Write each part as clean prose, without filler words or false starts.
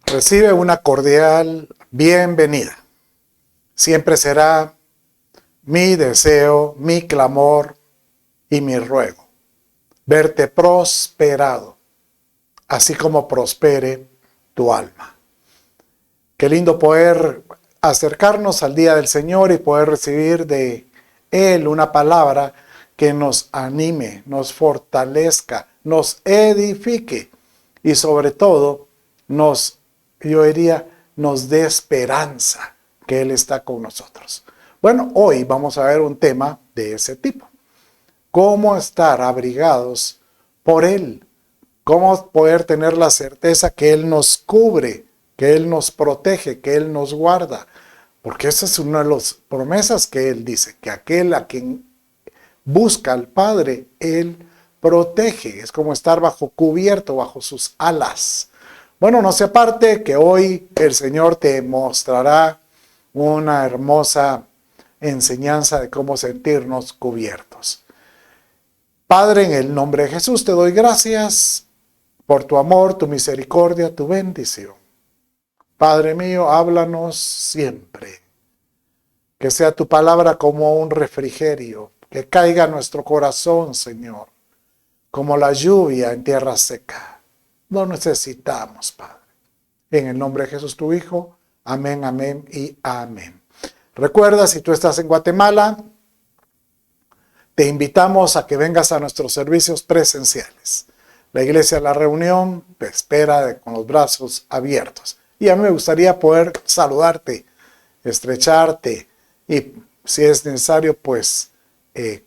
Recibe una cordial bienvenida. Siempre será mi deseo, mi clamor y mi ruego verte prosperado, así como prospere tu alma. Qué lindo poder acercarnos al día del Señor y poder recibir de Él una palabra que nos anime, nos fortalezca, nos edifique y sobre todo nos dé esperanza que Él está con nosotros. Bueno, hoy vamos a ver un tema de ese tipo. Cómo estar abrigados por Él. Cómo poder tener la certeza que Él nos cubre, que Él nos protege, que Él nos guarda. Porque esa es una de las promesas que Él dice, que aquel a quien busca al Padre, Él protege. Es como estar bajo cubierto, bajo sus alas. Bueno, no se aparte que hoy el Señor te mostrará una hermosa enseñanza de cómo sentirnos cubiertos. Padre, en el nombre de Jesús te doy gracias por tu amor, tu misericordia, tu bendición. Padre mío, háblanos siempre. Que sea tu palabra como un refrigerio, que caiga en nuestro corazón, Señor, como la lluvia en tierra seca. Lo necesitamos, Padre. En el nombre de Jesús, tu Hijo. Amén, amén y amén. Recuerda, si tú estás en Guatemala, te invitamos a que vengas a nuestros servicios presenciales. La Iglesia La Reunión te espera con los brazos abiertos. Y a mí me gustaría poder saludarte, estrecharte y, si es necesario, pues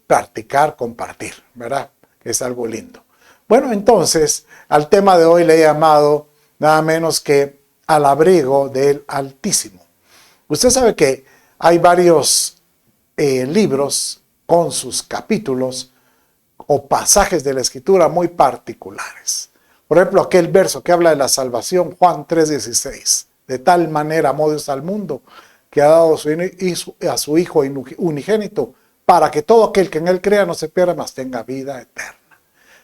practicar, compartir, ¿verdad? Es algo lindo. Bueno, entonces, al tema de hoy le he llamado nada menos que al abrigo del Altísimo. Usted sabe que hay varios libros con sus capítulos o pasajes de la Escritura muy particulares. Por ejemplo, aquel verso que habla de la salvación, Juan 3:16. De tal manera amó Dios al mundo que ha dado a su Hijo unigénito para que todo aquel que en Él crea no se pierda, mas tenga vida eterna.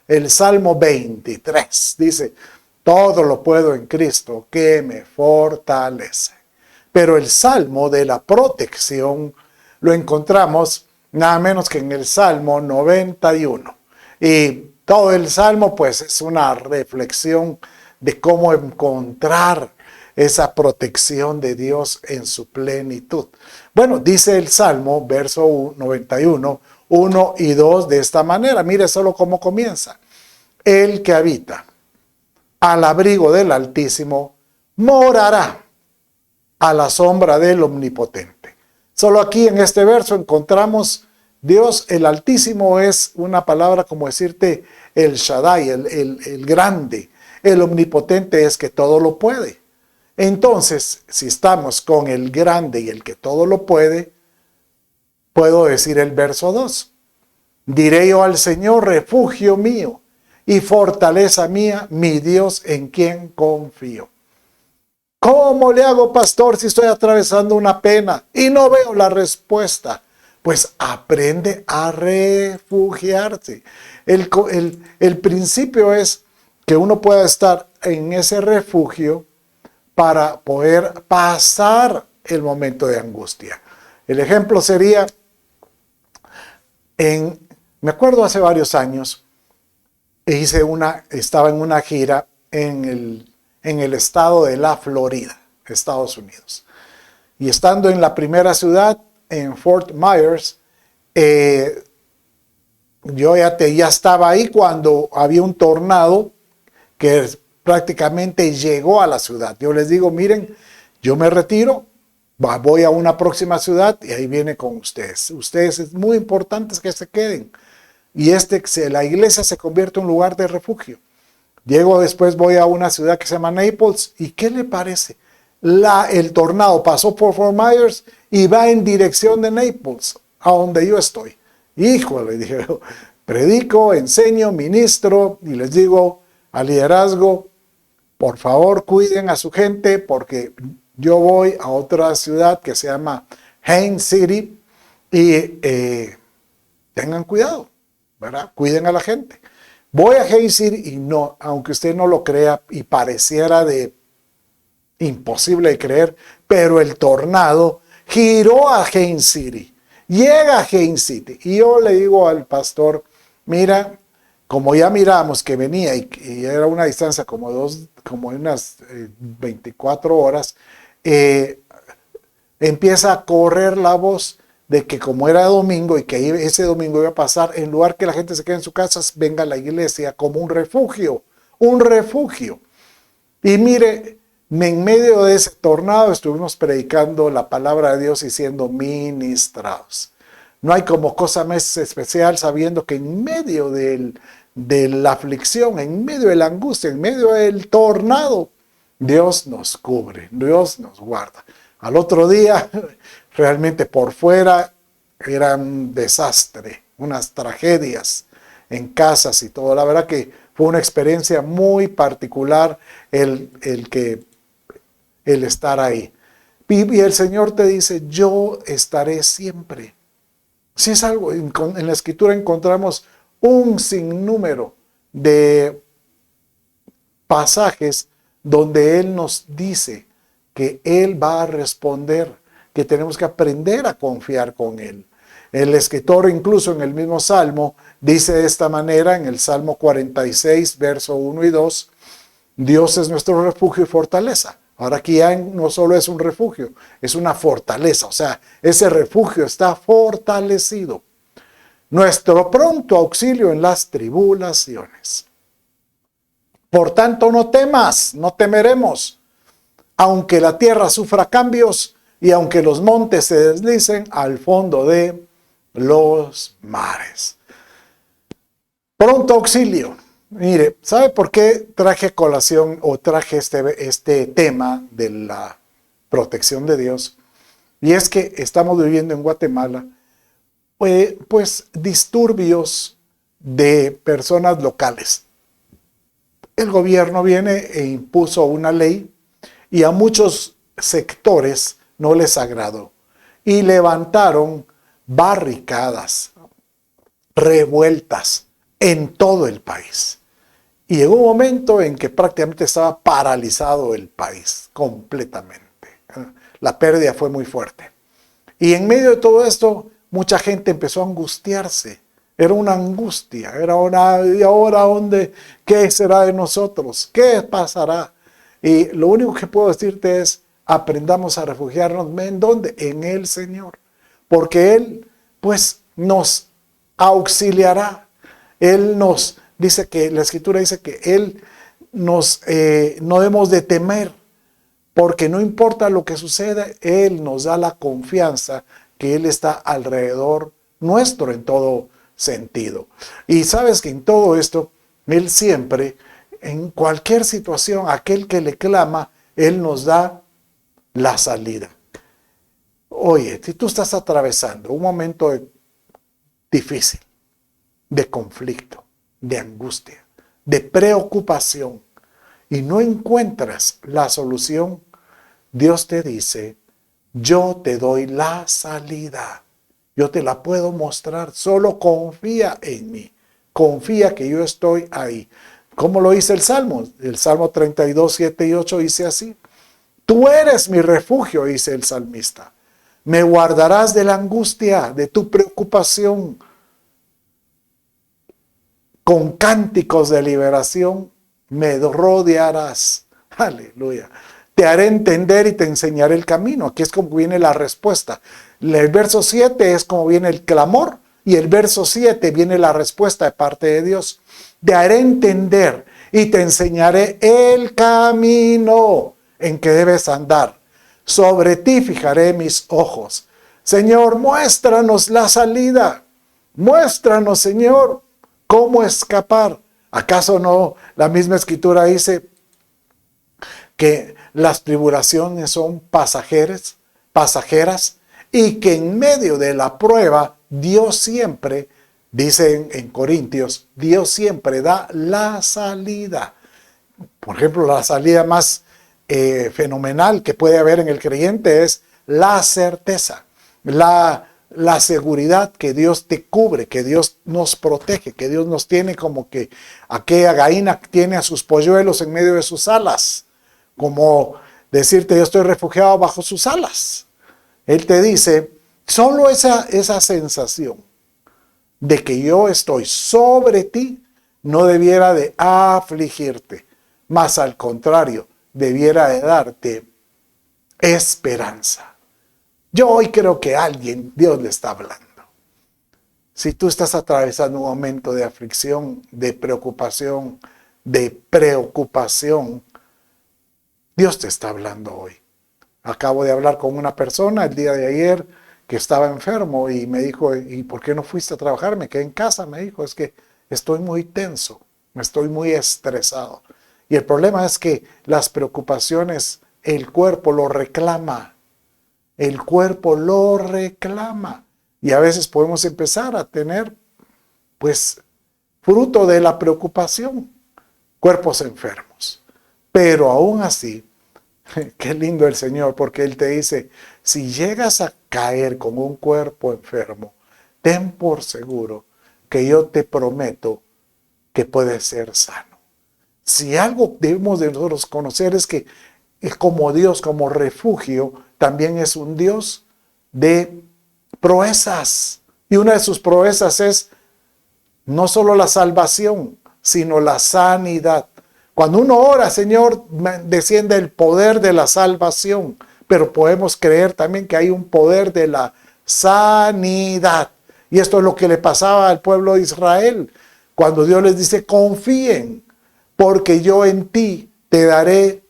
El Salmo 23 dice, todo lo puedo en Cristo que me fortalece. Pero el Salmo de la protección lo encontramos nada menos que en el Salmo 91. Y todo el Salmo pues es una reflexión de cómo encontrar esa protección de Dios en su plenitud. Bueno, dice el Salmo, verso 91, 1 y 2 de esta manera. Mire solo cómo comienza. El que habita al abrigo del Altísimo morará a la sombra del Omnipotente. Solo aquí en este verso encontramos Dios, el Altísimo es una palabra como decirte el Shaddai, el grande. El Omnipotente es que todo lo puede. Entonces, si estamos con el grande y el que todo lo puede, puedo decir el verso 2. Diré yo al Señor, refugio mío y fortaleza mía, mi Dios en quien confío. ¿Cómo le hago, pastor, si estoy atravesando una pena y no veo la respuesta? Pues aprende a refugiarse. El principio es que uno pueda estar en ese refugio para poder pasar el momento de angustia. El ejemplo sería, me acuerdo hace varios años, estaba en una gira en el estado de la Florida, Estados Unidos. Y estando en la primera ciudad, en Fort Myers, yo ya estaba ahí cuando había un tornado que prácticamente llegó a la ciudad. Yo les digo, miren, yo me retiro, voy a una próxima ciudad y ahí viene con ustedes. Ustedes es muy importante que se queden. Y la iglesia se convierte en un lugar de refugio. Llego después, voy a una ciudad que se llama Naples. ¿Y qué le parece? El tornado pasó por Fort Myers y va en dirección de Naples, a donde yo estoy. Híjole, dije, predico, enseño, ministro y les digo al liderazgo, por favor cuiden a su gente porque yo voy a otra ciudad que se llama Haines City y tengan cuidado, ¿verdad? Cuiden a la gente. Voy a Haines City y no, aunque usted no lo crea y pareciera de imposible de creer, pero el tornado giró a Haines City, llega a Haines City, y yo le digo al pastor, mira, como ya miramos que venía y era una distancia como unas 24 horas, empieza a correr la voz de que como era domingo y que ese domingo iba a pasar, en lugar que la gente se quede en su casa, venga a la iglesia como un refugio, un refugio. Y mire, en medio de ese tornado estuvimos predicando la palabra de Dios y siendo ministrados. No hay como cosa más especial sabiendo que en medio de la aflicción, en medio de la angustia, en medio del tornado, Dios nos cubre, Dios nos guarda. Al otro día, realmente por fuera era un desastre, unas tragedias en casas y todo. La verdad que fue una experiencia muy particular el estar ahí. Y el Señor te dice, yo estaré siempre. Si es algo, en la Escritura encontramos un sinnúmero de pasajes donde Él nos dice que Él va a responder, que tenemos que aprender a confiar con Él. El escritor, incluso en el mismo Salmo, dice de esta manera, en el Salmo 46, verso 1 y 2, Dios es nuestro refugio y fortaleza. Ahora aquí ya no solo es un refugio, es una fortaleza, o sea, ese refugio está fortalecido. Nuestro pronto auxilio en las tribulaciones. Por tanto, no temas, no temeremos, aunque la tierra sufra cambios y aunque los montes se deslicen al fondo de los mares. Pronto auxilio. Mire, ¿sabe por qué traje colación o traje este tema de la protección de Dios? Y es que estamos viviendo en Guatemala, pues disturbios de personas locales. El gobierno viene e impuso una ley y a muchos sectores no les agradó y levantaron barricadas, revueltas en todo el país. Y llegó un momento en que prácticamente estaba paralizado el país completamente. La pérdida fue muy fuerte. Y en medio de todo esto, mucha gente empezó a angustiarse. Era una angustia, ¿y ahora dónde? ¿Qué será de nosotros? ¿Qué pasará? Y lo único que puedo decirte es, aprendamos a refugiarnos. ¿En dónde? En el Señor. Porque Él, pues, nos auxiliará. Él nos dice que, la Escritura dice que Él no debemos de temer, porque no importa lo que suceda, Él nos da la confianza que Él está alrededor nuestro en todo sentido. Y sabes que en todo esto, Él siempre, en cualquier situación, aquel que le clama, Él nos da la salida. Oye, si tú estás atravesando un momento difícil, de conflicto, de angustia, de preocupación, y no encuentras la solución, Dios te dice, yo te doy la salida. Yo te la puedo mostrar, solo confía en mí. Confía que yo estoy ahí. ¿Cómo lo dice el Salmo? El Salmo 32, 7 y 8 dice así. Tú eres mi refugio, dice el salmista. Me guardarás de la angustia, de tu preocupación. Con cánticos de liberación me rodearás. Aleluya. Te haré entender y te enseñaré el camino. Aquí es como viene la respuesta. El verso 7 es como viene el clamor y el verso 7 viene la respuesta de parte de Dios. Te haré entender y te enseñaré el camino en que debes andar. Sobre ti fijaré mis ojos. Señor, muéstranos la salida. Muéstranos, Señor, cómo escapar. ¿Acaso no la misma Escritura dice que las tribulaciones son pasajeras y que en medio de la prueba Dios siempre, dice en Corintios, Dios siempre da la salida? Por ejemplo, la salida más fenomenal que puede haber en el creyente es la certeza, la seguridad que Dios te cubre, que Dios nos protege, que Dios nos tiene como que aquella gallina tiene a sus polluelos en medio de sus alas, como decirte yo estoy refugiado bajo sus alas. Él te dice, solo esa sensación de que yo estoy sobre ti no debiera de afligirte, más al contrario, debiera de darte esperanza. Yo hoy creo que a alguien Dios le está hablando. Si tú estás atravesando un momento de aflicción, de preocupación, Dios te está hablando hoy. Acabo de hablar con una persona el día de ayer que estaba enfermo y me dijo, ¿y por qué no fuiste a trabajar? Me quedé en casa, me dijo, es que estoy muy tenso, estoy muy estresado. Y el problema es que las preocupaciones, el cuerpo lo reclama. El cuerpo lo reclama. Y a veces podemos empezar a tener, pues, fruto de la preocupación, cuerpos enfermos. Pero aún así, qué lindo el Señor, porque Él te dice, si llegas a caer con un cuerpo enfermo, ten por seguro que yo te prometo que puedes ser sano. Si algo debemos de nosotros conocer es que como Dios, como refugio, también es un Dios de proezas. Y una de sus proezas es no solo la salvación, sino la sanidad. Cuando uno ora, Señor, desciende el poder de la salvación, pero podemos creer también que hay un poder de la sanidad. Y esto es lo que le pasaba al pueblo de Israel, cuando Dios les dice, confíen, porque yo en ti te daré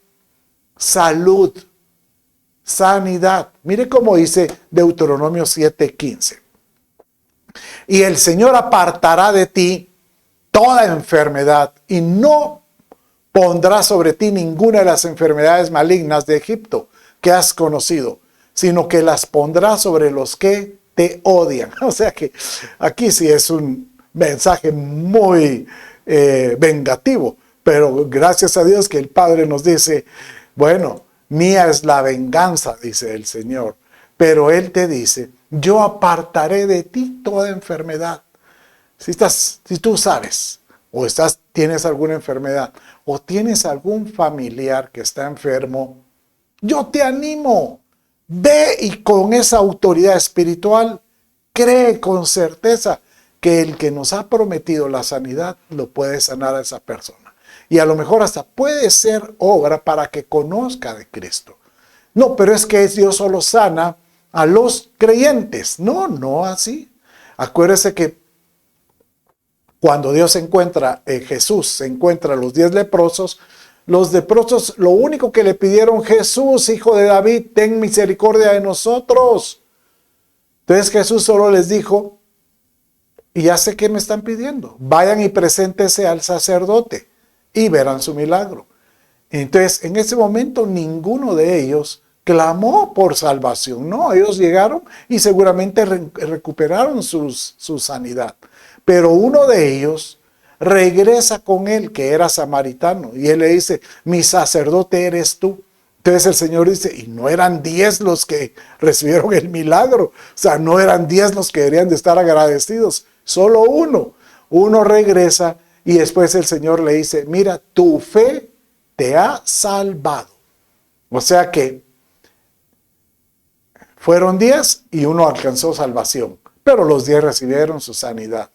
salud, sanidad. Mire cómo dice Deuteronomio 7:15. Y el Señor apartará de ti toda enfermedad y no pondrá sobre ti ninguna de las enfermedades malignas de Egipto que has conocido, sino que las pondrá sobre los que te odian. O sea que aquí sí es un mensaje muy vengativo, pero gracias a Dios que el Padre nos dice, bueno, mía es la venganza, dice el Señor, pero Él te dice, yo apartaré de ti toda enfermedad. Si tú sabes, o tienes alguna enfermedad, o tienes algún familiar que está enfermo, yo te animo, ve y con esa autoridad espiritual, cree con certeza que el que nos ha prometido la sanidad lo puede sanar a esa persona. Y a lo mejor hasta puede ser obra para que conozca de Cristo. No, pero es que Dios solo sana a los creyentes. No, no así. Acuérdese que cuando Dios Jesús encuentra a los 10 leprosos lo único que le pidieron, Jesús, hijo de David, ten misericordia de nosotros. Entonces Jesús solo les dijo, y ya sé qué me están pidiendo, vayan y preséntese al sacerdote y verán su milagro. Entonces, en ese momento ninguno de ellos clamó por salvación. No, ellos llegaron y seguramente recuperaron su sanidad. Pero uno de ellos regresa con él, que era samaritano, y él le dice, mi sacerdote eres tú. Entonces el Señor dice, y no eran 10 los que recibieron el milagro. O sea, no eran 10 los que deberían de estar agradecidos. Solo uno. Uno regresa y después el Señor le dice, mira, tu fe te ha salvado. O sea que fueron 10 y uno alcanzó salvación, pero los 10 recibieron su sanidad.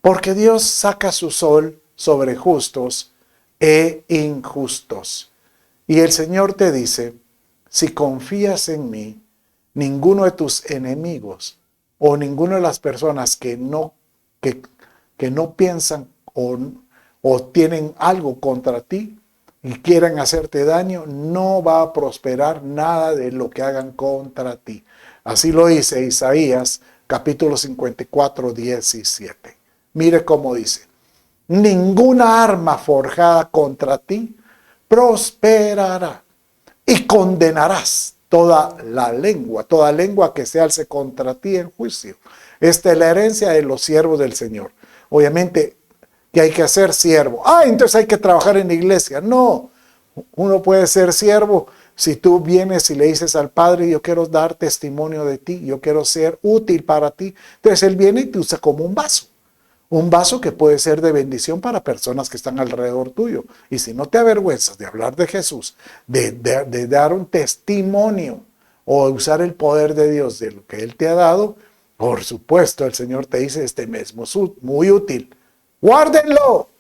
Porque Dios saca su sol sobre justos e injustos. Y el Señor te dice, si confías en mí, ninguno de tus enemigos o ninguna de las personas que no piensan o tienen algo contra ti y quieran hacerte daño, no va a prosperar nada de lo que hagan contra ti. Así lo dice Isaías, capítulo 54, 17. Mire cómo dice, ninguna arma forjada contra ti prosperará y condenarás toda lengua que se alce contra ti en juicio. Esta es la herencia de los siervos del Señor. Obviamente que hay que ser siervo. Entonces hay que trabajar en la iglesia. No, uno puede ser siervo si tú vienes y le dices al Padre, yo quiero dar testimonio de ti, yo quiero ser útil para ti. Entonces Él viene y te usa como un vaso. Un vaso que puede ser de bendición para personas que están alrededor tuyo. Y si no te avergüenzas de hablar de Jesús, de dar un testimonio o usar el poder de Dios de lo que Él te ha dado, por supuesto el Señor te dice, este mismo es muy útil. Guárdenlo.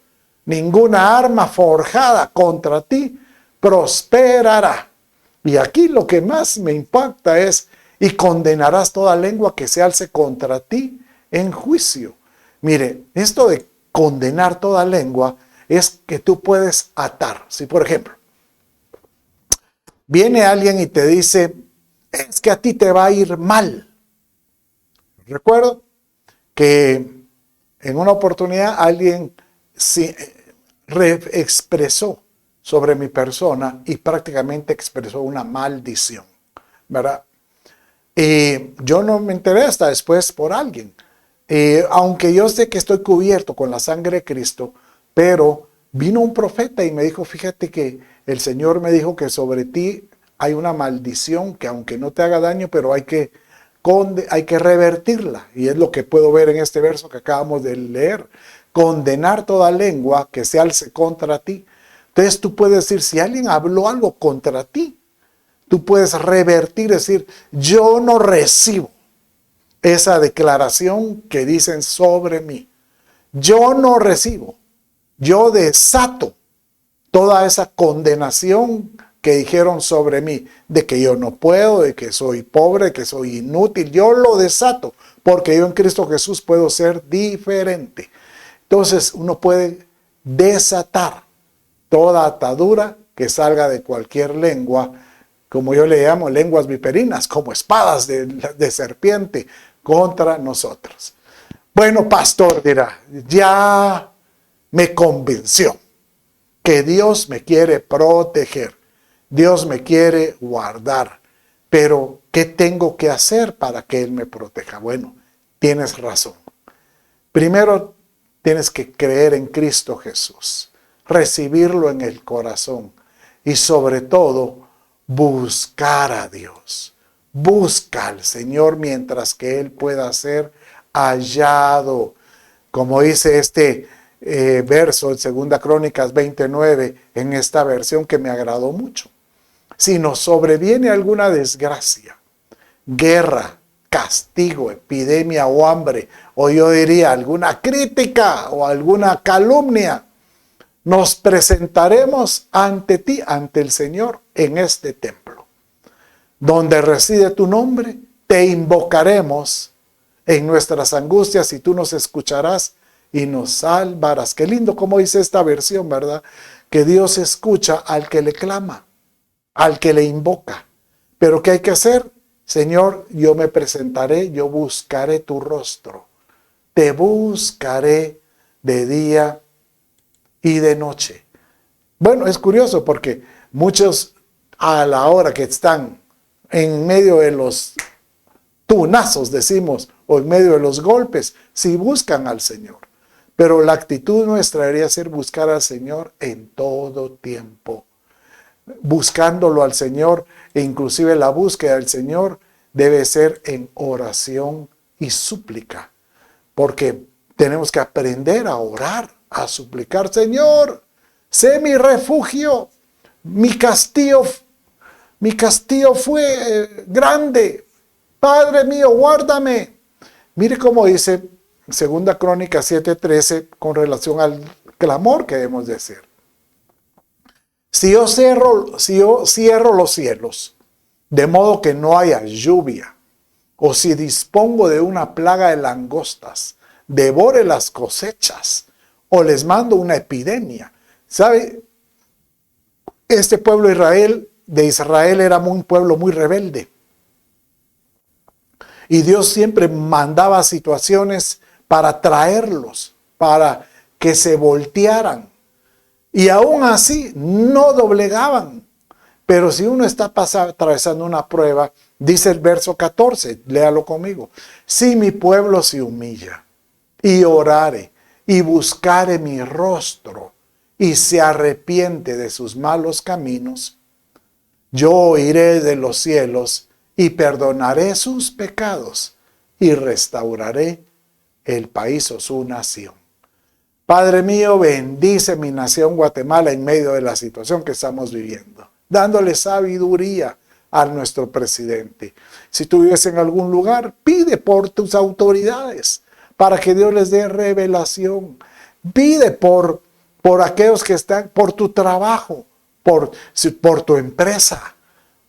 Ninguna arma forjada contra ti prosperará. Y aquí lo que más me impacta es, y condenarás toda lengua que se alce contra ti en juicio. Mire, esto de condenar toda lengua es que tú puedes atar. Si por ejemplo, viene alguien y te dice, es que a ti te va a ir mal. Recuerdo que en una oportunidad alguien expresó sobre mi persona y prácticamente expresó una maldición, ¿verdad? Y yo no me enteré hasta después por alguien. Aunque yo sé que estoy cubierto con la sangre de Cristo, pero vino un profeta y me dijo, fíjate que el Señor me dijo que sobre ti hay una maldición que aunque no te haga daño, pero hay que revertirla. Y es lo que puedo ver en este verso que acabamos de leer. Condenar toda lengua que se alce contra ti. Entonces tú puedes decir, si alguien habló algo contra ti, tú puedes revertir, decir, yo no recibo esa declaración que dicen sobre mí. Yo no recibo. Yo desato toda esa condenación que dijeron sobre mí, de que yo no puedo, de que soy pobre, que soy inútil. Yo lo desato, porque yo en Cristo Jesús puedo ser diferente. Entonces uno puede desatar toda atadura que salga de cualquier lengua, como yo le llamo lenguas viperinas, como espadas de serpiente contra nosotros. Bueno, pastor, dirá, ya me convenció que Dios me quiere proteger, Dios me quiere guardar, pero ¿qué tengo que hacer para que Él me proteja? Bueno, tienes razón. Primero, tienes que creer en Cristo Jesús, recibirlo en el corazón y sobre todo buscar a Dios. Busca al Señor mientras que Él pueda ser hallado. Como dice este verso en 2 Crónicas 29, en esta versión que me agradó mucho. Si nos sobreviene alguna desgracia, guerra, castigo, epidemia o hambre, o yo diría alguna crítica o alguna calumnia, nos presentaremos ante ti, ante el Señor, en este templo. Donde reside tu nombre, te invocaremos en nuestras angustias y tú nos escucharás y nos salvarás. Qué lindo como dice esta versión, ¿verdad? Que Dios escucha al que le clama, al que le invoca. Pero ¿qué hay que hacer? Señor, yo me presentaré, yo buscaré tu rostro. Te buscaré de día y de noche. Bueno, es curioso porque muchos a la hora que están en medio de los tunazos, decimos, o en medio de los golpes, sí buscan al Señor. Pero la actitud nuestra debería ser buscar al Señor en todo tiempo. Buscándolo al Señor, e inclusive la búsqueda del Señor debe ser en oración y súplica. Porque tenemos que aprender a orar, a suplicar, Señor, sé mi refugio, mi castillo fue grande, Padre mío, guárdame. Mire cómo dice 2 Crónicas 7:13 con relación al clamor que debemos decir. Si yo cierro los cielos, de modo que no haya lluvia, o si dispongo de una plaga de langostas, devore las cosechas, o les mando una epidemia. ¿Sabe? Este pueblo de Israel era un pueblo muy rebelde. Y Dios siempre mandaba situaciones para traerlos, para que se voltearan. Y aún así no doblegaban. Pero si uno está atravesando una prueba, dice el verso 14, léalo conmigo. Si mi pueblo se humilla y orare y buscare mi rostro y se arrepiente de sus malos caminos, yo oiré de los cielos y perdonaré sus pecados y restauraré el país o su nación. Padre mío, bendice mi nación Guatemala en medio de la situación que estamos viviendo, dándole sabiduría a nuestro presidente. Si tú vives en algún lugar, pide por tus autoridades para que Dios les dé revelación. Pide por aquellos que están, por tu trabajo, por tu empresa,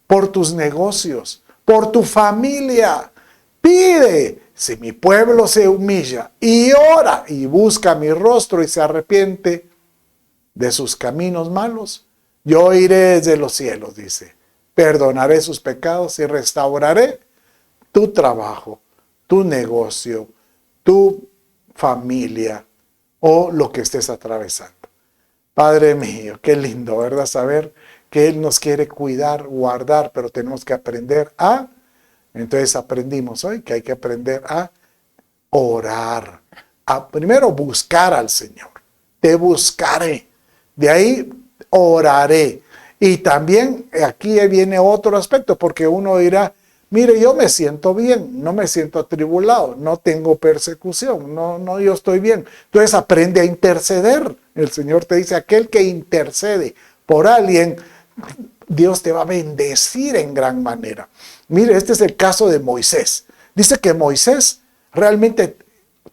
por tus negocios, por tu familia. Pide. Si mi pueblo se humilla y ora y busca mi rostro y se arrepiente de sus caminos malos, yo iré desde los cielos, dice. Perdonaré sus pecados y restauraré tu trabajo, tu negocio, tu familia o lo que estés atravesando. Padre mío, qué lindo, ¿verdad? Saber que Él nos quiere cuidar, guardar, pero tenemos que aprender a... Entonces aprendimos hoy que hay que aprender a orar. A primero buscar al Señor. Te buscaré. De ahí oraré. Y también aquí viene otro aspecto, porque uno dirá, mire, yo me siento bien, no me siento atribulado, no tengo persecución, no, yo estoy bien. Entonces aprende a interceder. El Señor te dice, aquel que intercede por alguien, Dios te va a bendecir en gran manera. Mire, este es el caso de Moisés. Dice que Moisés realmente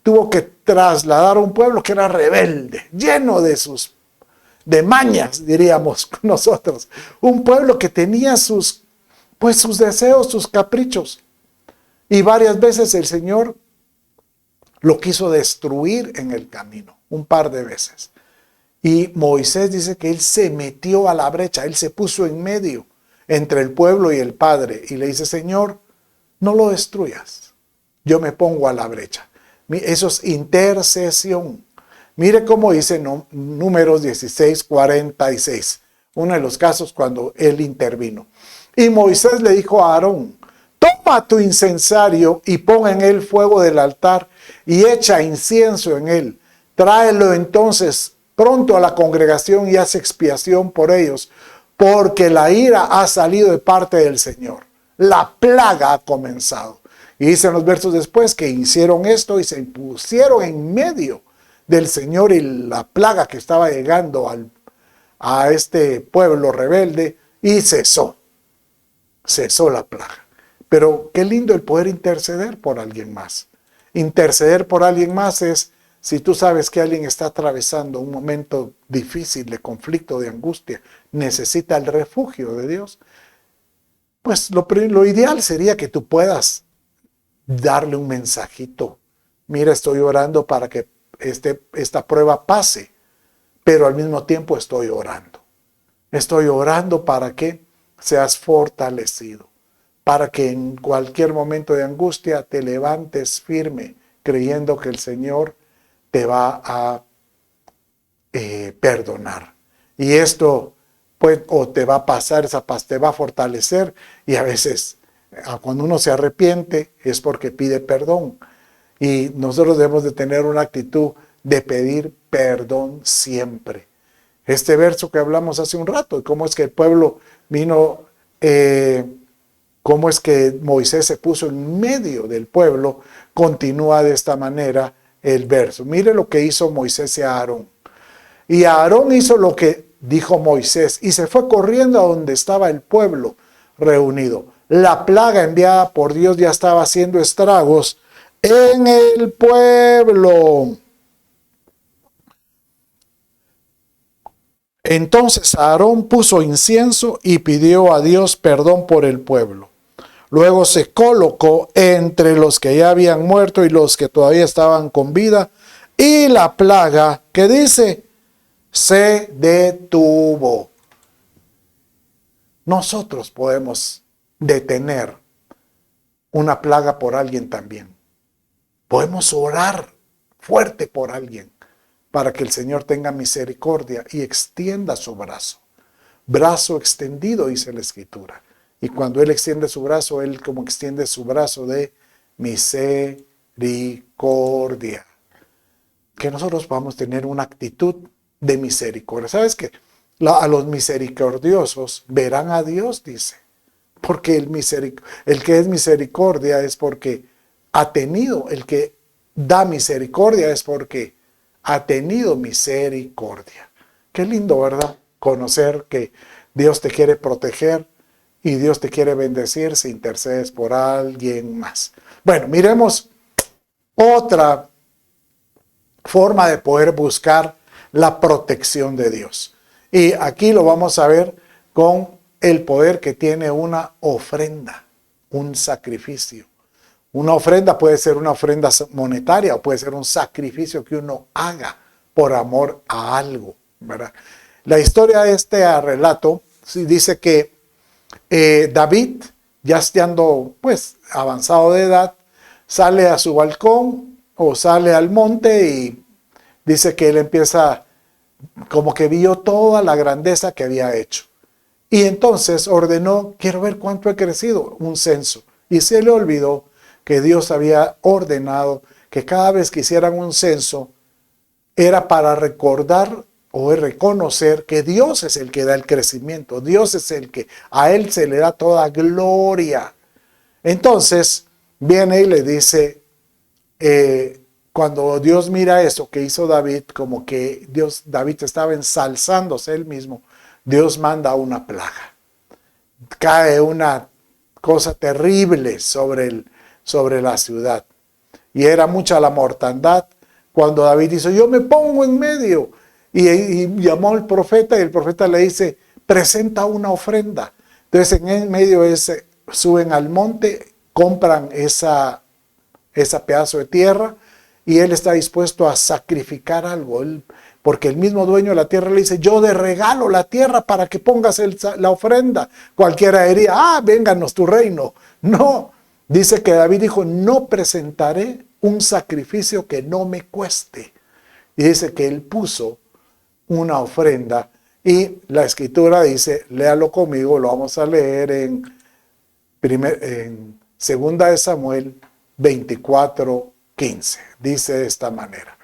tuvo que trasladar a un pueblo que era rebelde, lleno de mañas, diríamos nosotros. Un pueblo que tenía sus deseos, sus caprichos. Y varias veces el Señor lo quiso destruir en el camino, un par de veces. Y Moisés dice que él se metió a la brecha, él se puso en medio entre el pueblo y el Padre. Y le dice, Señor, no lo destruyas, yo me pongo a la brecha. Eso es intercesión. Mire cómo dice Números 16:46, uno de los casos cuando él intervino. Y Moisés le dijo a Aarón, toma tu incensario y pon en él fuego del altar y echa incienso en él. Tráelo entonces pronto a la congregación y haz expiación por ellos, porque la ira ha salido de parte del Señor. La plaga ha comenzado. Y dicen los versos después que hicieron esto y se pusieron en medio del Señor y la plaga que estaba llegando a este pueblo rebelde y cesó la plaga. Pero qué lindo el poder interceder por alguien más. Interceder por alguien más es, si tú sabes que alguien está atravesando un momento difícil de conflicto, de angustia, necesita el refugio de Dios, pues lo ideal sería que tú puedas darle un mensajito. Mira, estoy orando para que esta prueba pase, pero al mismo tiempo estoy orando. Estoy orando para que seas fortalecido, para que en cualquier momento de angustia te levantes firme, creyendo que el Señor te va a perdonar. Y esto pues, o te va a pasar esa paz, te va a fortalecer. Y a veces cuando uno se arrepiente es porque pide perdón. Y nosotros debemos de tener una actitud de pedir perdón siempre. Este verso que hablamos hace un rato, cómo es que el pueblo vino, cómo es que Moisés se puso en medio del pueblo, continúa de esta manera el verso. Mire lo que hizo Moisés y Aarón. Y Aarón hizo lo que dijo Moisés y se fue corriendo a donde estaba el pueblo reunido. La plaga enviada por Dios ya estaba haciendo estragos en el pueblo. Entonces Aarón puso incienso y pidió a Dios perdón por el pueblo. Luego se colocó entre los que ya habían muerto y los que todavía estaban con vida. Y la plaga, que dice, se detuvo. Nosotros podemos detener una plaga por alguien también. Podemos orar fuerte por alguien para que el Señor tenga misericordia y extienda su brazo. Brazo extendido, dice la Escritura. Y cuando Él extiende su brazo, Él como extiende su brazo de misericordia. Que nosotros podamos tener una actitud de misericordia. ¿Sabes qué? A los misericordiosos verán a Dios, dice. Porque el que es misericordia es porque ha tenido, el que da misericordia es porque ha tenido misericordia. Qué lindo, ¿verdad? Conocer que Dios te quiere proteger y Dios te quiere bendecir si intercedes por alguien más. Bueno, miremos otra forma de poder buscar la protección de Dios. Y aquí lo vamos a ver con el poder que tiene una ofrenda, un sacrificio. Una ofrenda puede ser una ofrenda monetaria o puede ser un sacrificio que uno haga por amor a algo, ¿verdad? La historia de este relato dice que David, ya estando pues avanzado de edad, sale a su balcón o sale al monte y dice que él empieza como que vio toda la grandeza que había hecho. Y entonces ordenó, quiero ver cuánto he crecido, un censo. Y se le olvidó que Dios había ordenado que cada vez que hicieran un censo era para recordar o reconocer que Dios es el que da el crecimiento. Dios es el que a Él se le da toda gloria. Entonces viene y le dice, cuando Dios mira eso que hizo David, como que David estaba ensalzándose él mismo, Dios manda una plaga. Cae una cosa terrible sobre la ciudad. Y era mucha la mortandad. Cuando David dice, yo me pongo en medio. Y llamó al profeta y el profeta le dice, presenta una ofrenda. Entonces en el medio suben al monte, compran esa pedazo de tierra y él está dispuesto a sacrificar algo. Porque el mismo dueño de la tierra le dice, yo te regalo la tierra para que pongas la ofrenda. Cualquiera diría, vénganos tu reino. No, dice que David dijo, no presentaré un sacrificio que no me cueste. Y dice que él puso una ofrenda y la escritura dice, léalo conmigo, lo vamos a leer en segunda de Samuel 24:15. Dice de esta manera.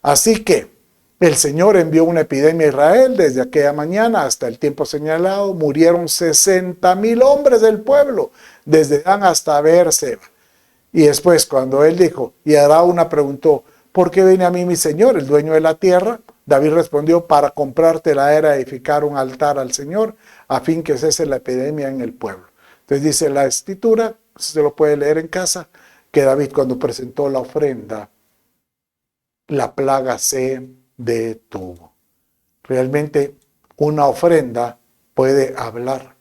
Así que el Señor envió una epidemia a Israel desde aquella mañana hasta el tiempo señalado. Murieron 60,000 hombres del pueblo, desde Dan hasta Beerseba. Y después cuando él dijo, y Araúna preguntó, ¿por qué viene a mí mi Señor, el dueño de la tierra? David respondió, para comprarte la era de edificar un altar al Señor, a fin que cese la epidemia en el pueblo. Entonces dice la escritura, se lo puede leer en casa, que David cuando presentó la ofrenda, la plaga se detuvo. Realmente una ofrenda puede hablar.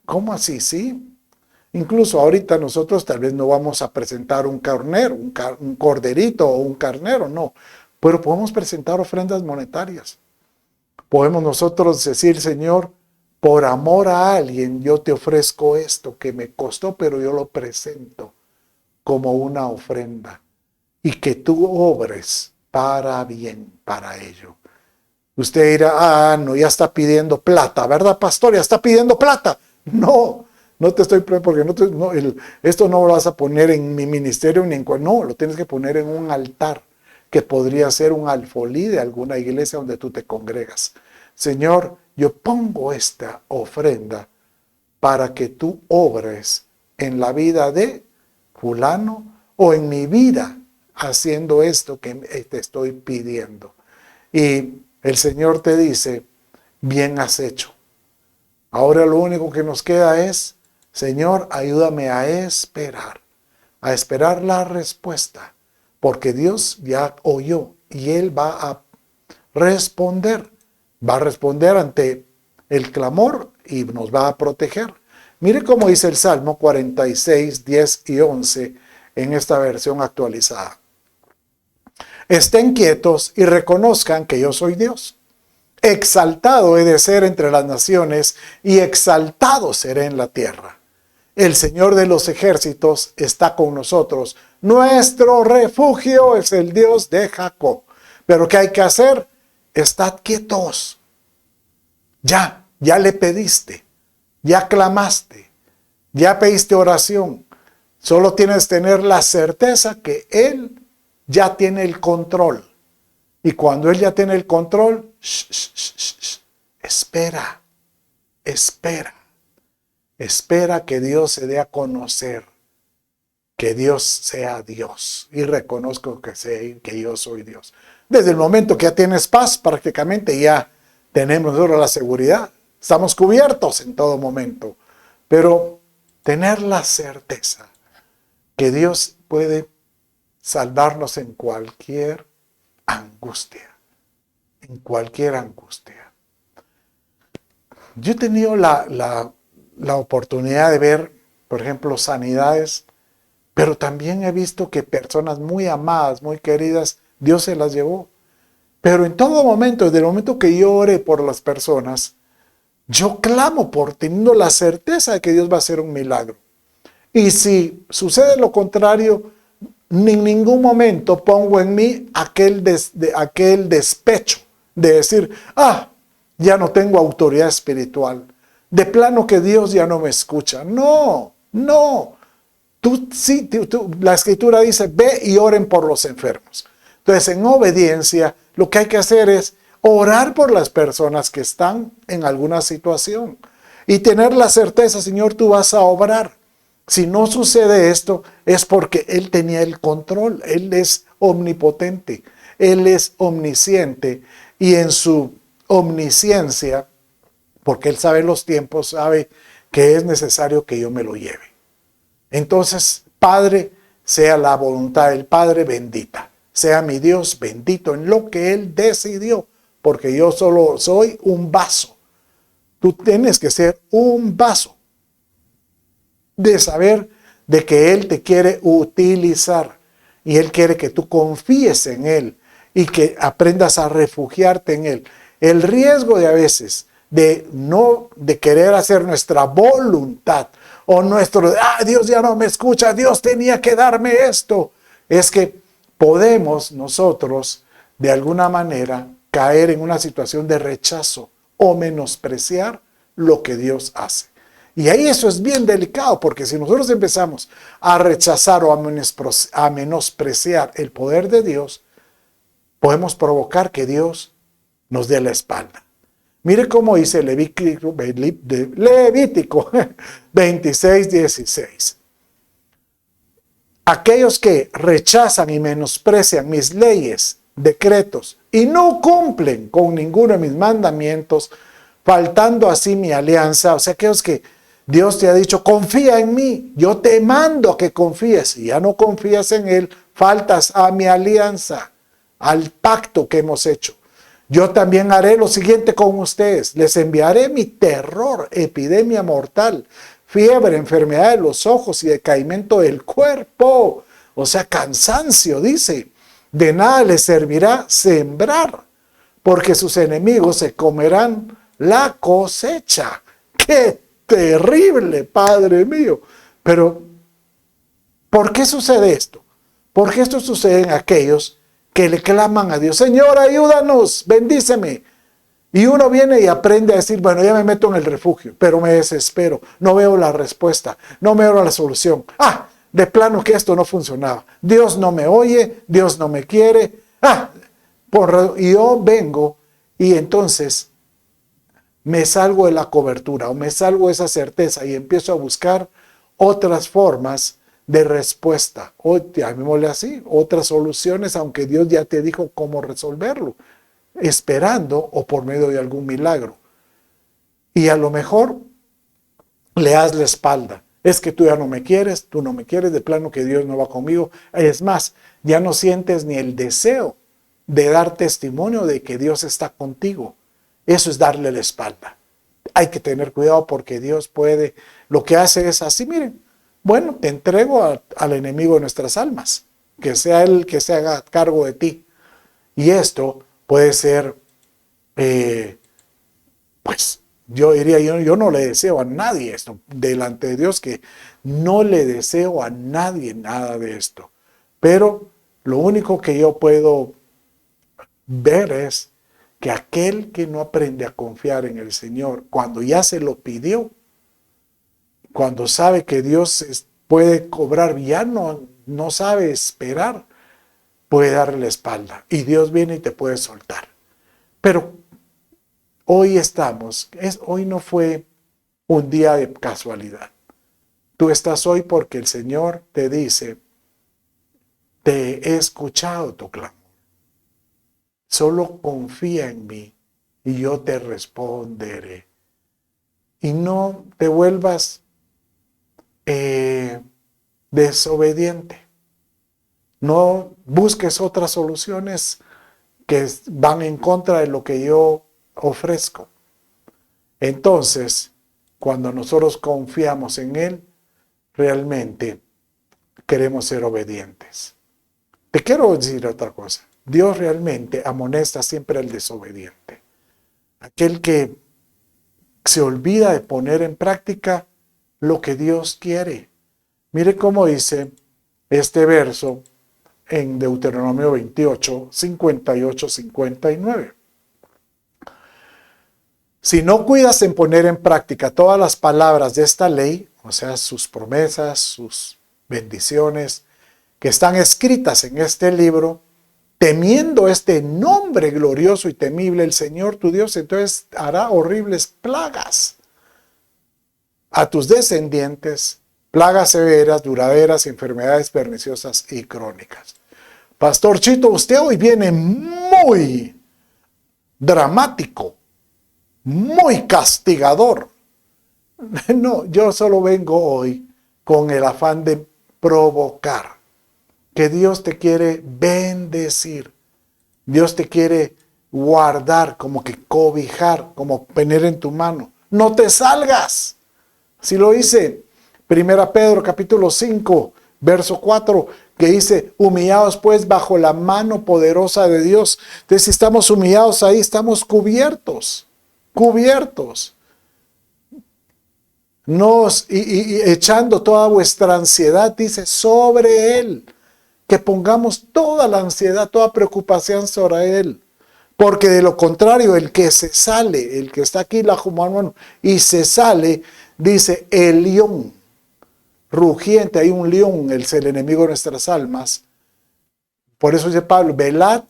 ¿Cómo así? Sí. Incluso ahorita nosotros tal vez no vamos a presentar un carnero, un corderito o un carnero, no. Pero podemos presentar ofrendas monetarias. Podemos nosotros decir, Señor, por amor a alguien yo te ofrezco esto que me costó, pero yo lo presento como una ofrenda. Y que tú obres para bien, para ello. Usted dirá, no, ya está pidiendo plata, ¿verdad, pastor? Ya está pidiendo plata. No, no te estoy porque esto no lo vas a poner en mi ministerio ni en cual, no, lo tienes que poner en un altar que podría ser un alfolí de alguna iglesia donde tú te congregas. Señor, yo pongo esta ofrenda para que tú obres en la vida de fulano o en mi vida haciendo esto que te estoy pidiendo. Y el Señor te dice, bien has hecho. Ahora lo único que nos queda es, Señor, ayúdame a esperar la respuesta, porque Dios ya oyó y Él va a responder ante el clamor y nos va a proteger. Mire cómo dice el Salmo 46, 10 y 11 en esta versión actualizada. Estén quietos y reconozcan que yo soy Dios. Exaltado he de ser entre las naciones y exaltado seré en la tierra. El Señor de los ejércitos está con nosotros. Nuestro refugio es el Dios de Jacob. Pero ¿qué hay que hacer? Estad quietos. Ya le pediste. Ya clamaste. Ya pediste oración. Solo tienes que tener la certeza que Él ya tiene el control. Y cuando Él ya tiene el control, espera. Espera que Dios se dé a conocer, que Dios sea Dios. Y reconozco que yo soy Dios. Desde el momento que ya tienes paz, prácticamente ya tenemos nosotros la seguridad. Estamos cubiertos en todo momento. Pero tener la certeza que Dios puede salvarnos en cualquier angustia. En cualquier angustia. Yo he tenido la oportunidad de ver, por ejemplo, sanidades, pero también he visto que personas muy amadas, muy queridas, Dios se las llevó. Pero en todo momento, desde el momento que yo oré por las personas, yo clamo por teniendo la certeza de que Dios va a hacer un milagro. Y si sucede lo contrario, en ningún momento pongo en mí aquel despecho de decir, ya no tengo autoridad espiritual. De plano que Dios ya no me escucha. No. La escritura dice, ve y oren por los enfermos. Entonces, en obediencia, lo que hay que hacer es orar por las personas que están en alguna situación y tener la certeza, Señor, tú vas a obrar. Si no sucede esto, es porque Él tenía el control. Él es omnipotente, Él es omnisciente y en su omnisciencia, porque Él sabe los tiempos, sabe que es necesario que yo me lo lleve. Entonces, Padre, sea la voluntad del Padre bendita. Sea mi Dios bendito en lo que Él decidió, porque yo solo soy un vaso. Tú tienes que ser un vaso de saber de que Él te quiere utilizar y Él quiere que tú confíes en Él y que aprendas a refugiarte en Él. El riesgo de a veces de querer hacer nuestra voluntad o Dios ya no me escucha, Dios tenía que darme esto, es que podemos nosotros de alguna manera caer en una situación de rechazo o menospreciar lo que Dios hace. Y ahí eso es bien delicado, porque si nosotros empezamos a rechazar o a menospreciar el poder de Dios, podemos provocar que Dios nos dé la espalda. Mire cómo dice Levítico 26:16. Aquellos que rechazan y menosprecian mis leyes, decretos, y no cumplen con ninguno de mis mandamientos, faltando así mi alianza, o sea, aquellos que Dios te ha dicho, confía en mí, yo te mando a que confíes, y ya no confías en Él, faltas a mi alianza, al pacto que hemos hecho. Yo también haré lo siguiente con ustedes, les enviaré mi terror, epidemia mortal, fiebre, enfermedad de los ojos y decaimiento del cuerpo, o sea, cansancio, dice. De nada les servirá sembrar, porque sus enemigos se comerán la cosecha. ¡Qué terrible, Padre mío! Pero, ¿por qué sucede esto? Porque esto sucede en aquellos que le claman a Dios, Señor, ayúdanos, bendíceme. Y uno viene y aprende a decir, bueno, ya me meto en el refugio, pero me desespero, no veo la respuesta, no veo la solución. De plano que esto no funcionaba. Dios no me oye, Dios no me quiere. Y yo vengo y entonces me salgo de la cobertura o me salgo de esa certeza y empiezo a buscar otras formas de respuesta. O llamémosle así, otras soluciones, aunque Dios ya te dijo cómo resolverlo, esperando o por medio de algún milagro. Y a lo mejor le das la espalda. Es que tú ya no me quieres, tú no me quieres, de plano que Dios no va conmigo. Es más, ya no sientes ni el deseo de dar testimonio de que Dios está contigo. Eso es darle la espalda. Hay que tener cuidado porque Dios puede, lo que hace es así, miren, bueno, te entrego al enemigo de nuestras almas, que sea él que se haga cargo de ti. Y esto puede ser, pues, yo diría, yo no le deseo a nadie esto, delante de Dios, que no le deseo a nadie nada de esto. Pero lo único que yo puedo ver es que aquel que no aprende a confiar en el Señor, cuando ya se lo pidió, cuando sabe que Dios puede cobrar, ya no sabe esperar, puede darle la espalda. Y Dios viene y te puede soltar. Pero hoy hoy no fue un día de casualidad. Tú estás hoy porque el Señor te dice, te he escuchado tu clamor. Solo confía en mí y yo te responderé. Y no te vuelvas desobediente. No busques otras soluciones que van en contra de lo que yo ofrezco. Entonces, cuando nosotros confiamos en Él, realmente queremos ser obedientes. Te quiero decir otra cosa. Dios realmente amonesta siempre al desobediente. Aquel que se olvida de poner en práctica lo que Dios quiere. Mire cómo dice este verso en Deuteronomio 28, 58, 59. Si no cuidas en poner en práctica todas las palabras de esta ley, o sea, sus promesas, sus bendiciones, que están escritas en este libro, temiendo este nombre glorioso y temible, el Señor tu Dios, entonces hará horribles plagas a tus descendientes, plagas severas, duraderas, enfermedades perniciosas y crónicas. Pastor Chito, usted hoy viene muy dramático, muy castigador. No, yo solo vengo hoy con el afán de provocar. Que Dios te quiere bendecir. Dios te quiere guardar, como que cobijar, como poner en tu mano. No te salgas. Si lo dice 1 Pedro capítulo 5, verso 4, que dice, humillados pues bajo la mano poderosa de Dios. Entonces, si estamos humillados ahí, estamos cubiertos. Y echando toda vuestra ansiedad, dice, sobre Él. Que pongamos toda la ansiedad, toda preocupación sobre Él. Porque de lo contrario, el que se sale, el que está aquí, la mano, y se sale, dice, el león rugiente, hay un león, es el enemigo de nuestras almas. Por eso dice Pablo, velad,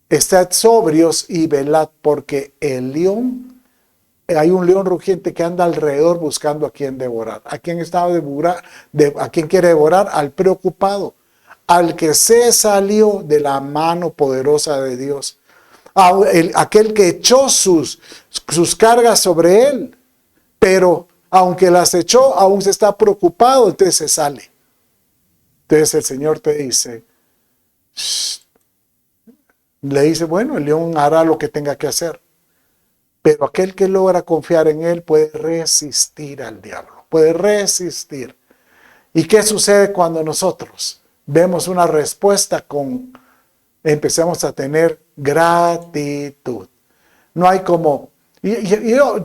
estad sobrios y velad, porque el león, hay un león rugiente que anda alrededor buscando a quien devorar. ¿A quién a quién quiere devorar? Al preocupado, al que se salió de la mano poderosa de Dios, aquel que echó sus cargas sobre él, pero aunque las echó, aún se está preocupado, entonces se sale. Entonces el Señor te dice, le dice, bueno, el león hará lo que tenga que hacer. Pero aquel que logra confiar en Él puede resistir al diablo, puede resistir. ¿Y qué sucede cuando nosotros vemos una respuesta empecemos a tener gratitud? No hay como, yo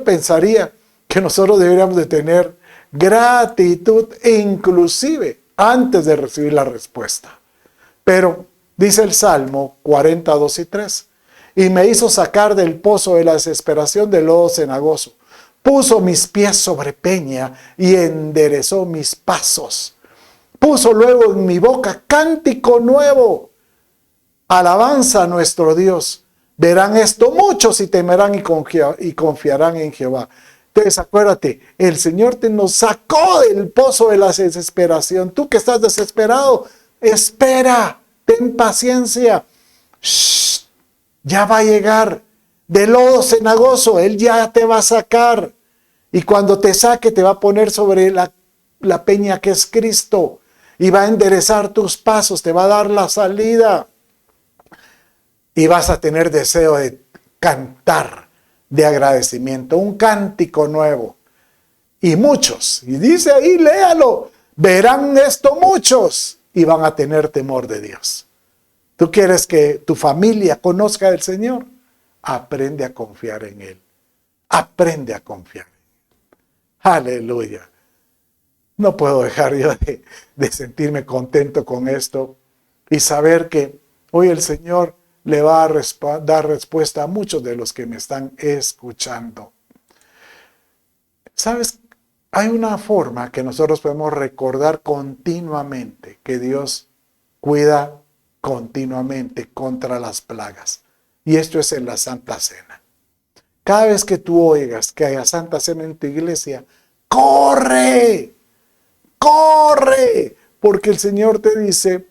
pensaría que nosotros deberíamos de tener gratitud inclusive antes de recibir la respuesta. Pero dice el Salmo 42 y 3. Y me hizo sacar del pozo de la desesperación del lodo cenagoso. Puso mis pies sobre peña y enderezó mis pasos. Puso luego en mi boca cántico nuevo. Alabanza a nuestro Dios. Verán esto muchos y temerán y confiarán en Jehová. Entonces acuérdate, el Señor nos sacó del pozo de la desesperación. Tú que estás desesperado, espera, ten paciencia. Ya va a llegar del lodo cenagoso, Él ya te va a sacar. Y cuando te saque, te va a poner sobre la peña que es Cristo. Y va a enderezar tus pasos, te va a dar la salida. Y vas a tener deseo de cantar de agradecimiento, un cántico nuevo. Y muchos, y dice ahí, léalo, verán esto muchos y van a tener temor de Dios. ¿Tú quieres que tu familia conozca al Señor? Aprende a confiar en Él. Aprende a confiar. Aleluya. No puedo dejar yo de sentirme contento con esto y saber que hoy el Señor le va a dar respuesta a muchos de los que me están escuchando. ¿Sabes? Hay una forma que nosotros podemos recordar continuamente que Dios cuida continuamente contra las plagas. Y esto es en la Santa Cena. Cada vez que tú oigas que haya Santa Cena en tu iglesia, ¡corre! ¡Corre! Porque el Señor te dice,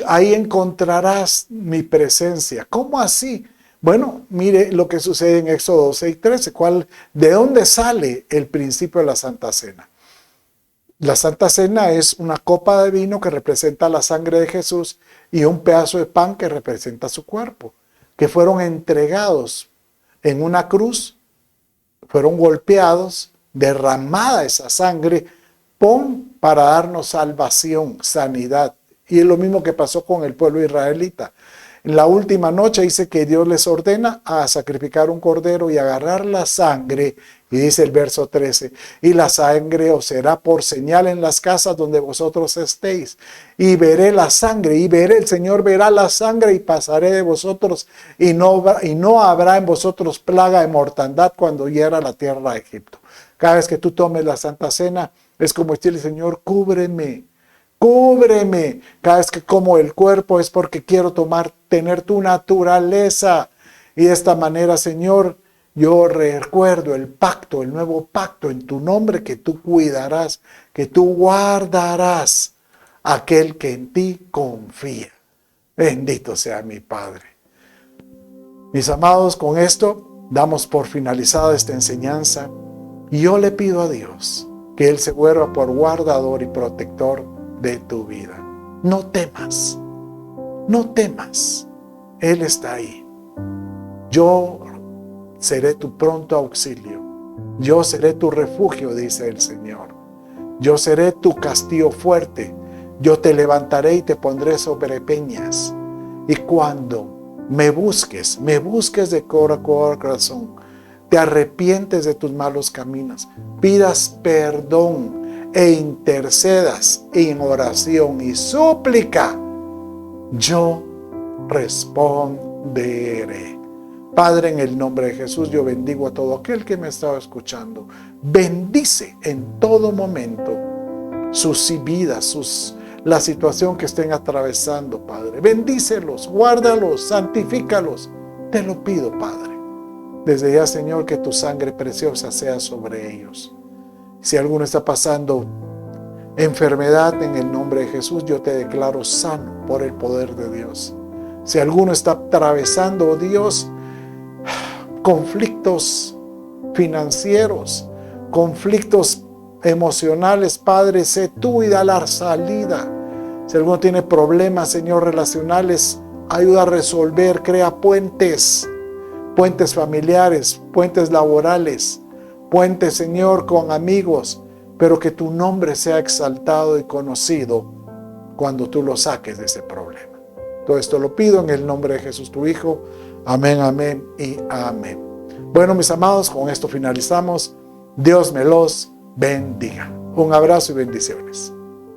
Ahí encontrarás mi presencia. ¿Cómo así? Bueno, mire lo que sucede en Éxodo 6:13. ¿De dónde sale el principio de la Santa Cena? La Santa Cena es una copa de vino que representa la sangre de Jesús y un pedazo de pan que representa su cuerpo, que fueron entregados en una cruz, fueron golpeados, derramada esa sangre, para darnos salvación, sanidad. Y es lo mismo que pasó con el pueblo israelita. En la última noche dice que Dios les ordena a sacrificar un cordero y agarrar la sangre, y dice el verso 13, y la sangre os será por señal en las casas donde vosotros estéis, y veré la sangre, el Señor verá la sangre y pasaré de vosotros, y no habrá en vosotros plaga de mortandad cuando hiera la tierra de Egipto. Cada vez que tú tomes la Santa Cena, es como decirle, Señor, cúbreme. Cúbreme. Cada vez que como el cuerpo es porque quiero tener tu naturaleza. Y de esta manera, Señor, yo recuerdo el pacto, el nuevo pacto en tu nombre, que tú cuidarás, que tú guardarás a aquel que en ti confía. Bendito sea mi Padre. Mis amados, con esto damos por finalizada esta enseñanza. Y yo le pido a Dios que Él se vuelva por guardador y protector de tu vida. No temas, no temas. Él está ahí. Yo seré tu pronto auxilio. Yo seré tu refugio, dice el Señor. Yo seré tu castillo fuerte. Yo te levantaré y te pondré sobre peñas. Y cuando me busques de corazón, te arrepientes de tus malos caminos, pidas perdón e intercedas en oración y súplica, yo responderé. Padre, en el nombre de Jesús, yo bendigo a todo aquel que me estaba escuchando. Bendice en todo momento sus vidas, la situación que estén atravesando, Padre. Bendícelos, guárdalos, santifícalos. Te lo pido, Padre. Desde ya, Señor, que tu sangre preciosa sea sobre ellos. Si alguno está pasando enfermedad, en el nombre de Jesús, yo te declaro sano por el poder de Dios. Si alguno está atravesando, oh Dios, conflictos financieros, conflictos emocionales, Padre, sé tú y da la salida. Si alguno tiene problemas, Señor, relacionales, ayuda a resolver, crea puentes familiares, puentes laborales, puentes, Señor, con amigos, pero que tu nombre sea exaltado y conocido cuando tú lo saques de ese problema. Todo esto lo pido en el nombre de Jesús, tu Hijo. Amén, amén y amén. Bueno, mis amados, con esto finalizamos. Dios me los bendiga. Un abrazo y bendiciones.